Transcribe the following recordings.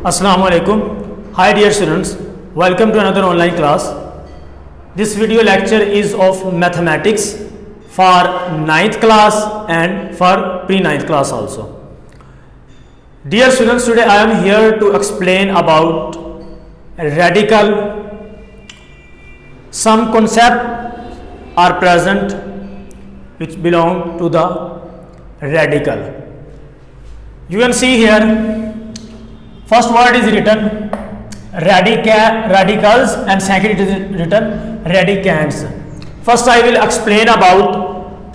Assalamu alaikum. Hi dear students, welcome to another online class. This video lecture is of mathematics for 9th class and for pre-9th class also. Dear students, today I am here to explain about radical. Some concepts are present which belong to the radical. You can see here, first word is written radicals and second it is written radicands. First I will explain about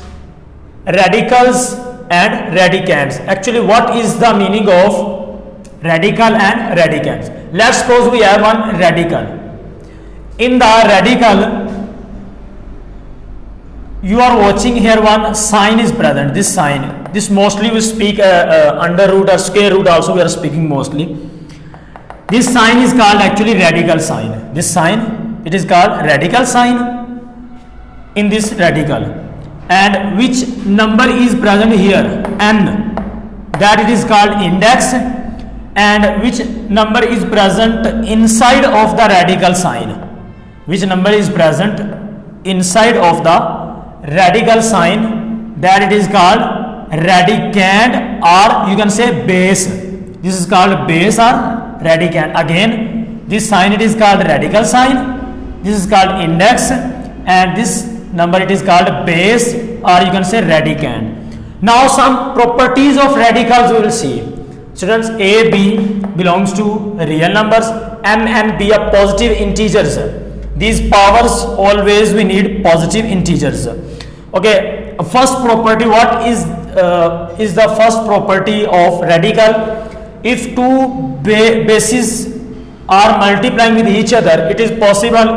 radicals and radicands. Actually, what is the meaning of radical and radicands? Let's suppose we have one radical. In the radical, you are watching here one sign is present. This sign, this mostly we speak under root or square root also we are speaking mostly. This sign is called actually radical sign. This sign, it is called radical sign in this radical. And which number is present here? N. That it is called index. And which number is present inside of the radical sign? Which number is present inside of the radical sign? That it is called radicand, or you can say base. This is called base or radicand. Again, this sign it is called radical sign, this is called index, and this number it is called base, or you can say radicand. Now some properties of radicals we will see. Students, a, b belongs to real numbers, m and b are positive integers. These powers always we need positive integers. Okay, first property, what is the first property of radical? If two bases are multiplying with each other, it is possible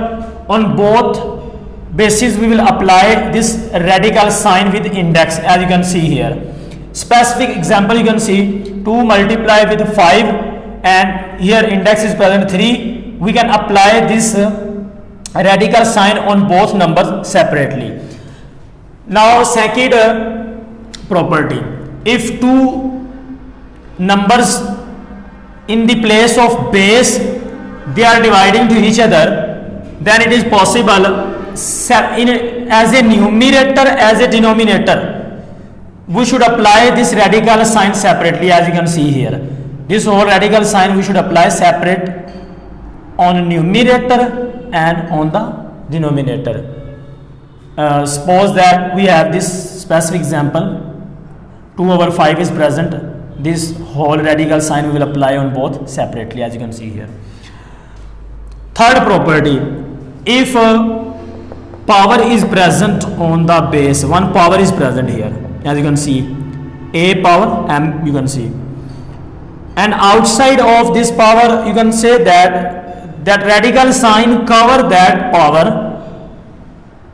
on both bases we will apply this radical sign with index, as you can see here. Specific example you can see, 2 multiply with 5 and here index is present 3. We can apply this radical sign on both numbers separately. Now second property, if two numbers in the place of base they are dividing to each other, then it is possible as a numerator, as a denominator, we should apply this radical sign separately, as you can see here. This whole radical sign we should apply separate on numerator and on the denominator. Suppose that we have this specific example, 2 over 5 is present. This whole radical sign we will apply on both separately, as you can see here. Third property, if power is present on the base, one power is present here, as you can see, a power m you can see, and outside of this power you can say that radical sign cover that power.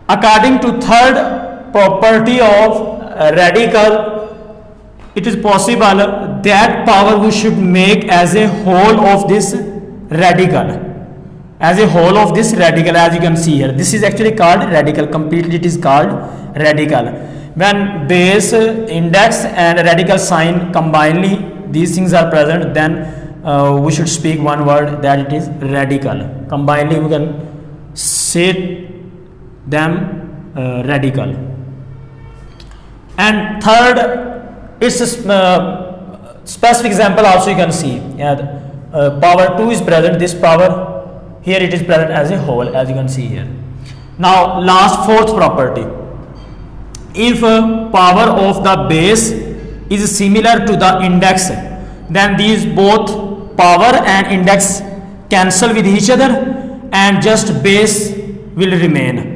According to third property of radical, it is possible that power we should make as a whole of this radical, as a whole of this radical, as you can see here. This is actually called radical, completely it is called radical. When base, index and radical sign combinedly these things are present, then we should speak one word, that it is radical. Combinedly we can say them radical. And third, it's a specific example also you can see. Power 2 is present, this power here it is present as a whole, as you can see here. Now last, fourth property, if power of the base is similar to the index, then these both power and index cancel with each other and just base will remain.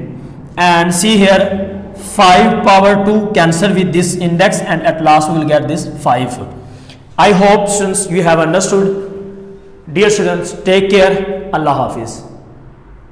And see here, 5 power 2 cancel with this index and at last we will get this 5. I hope students you have understood. Dear students, take care. Allah Hafiz.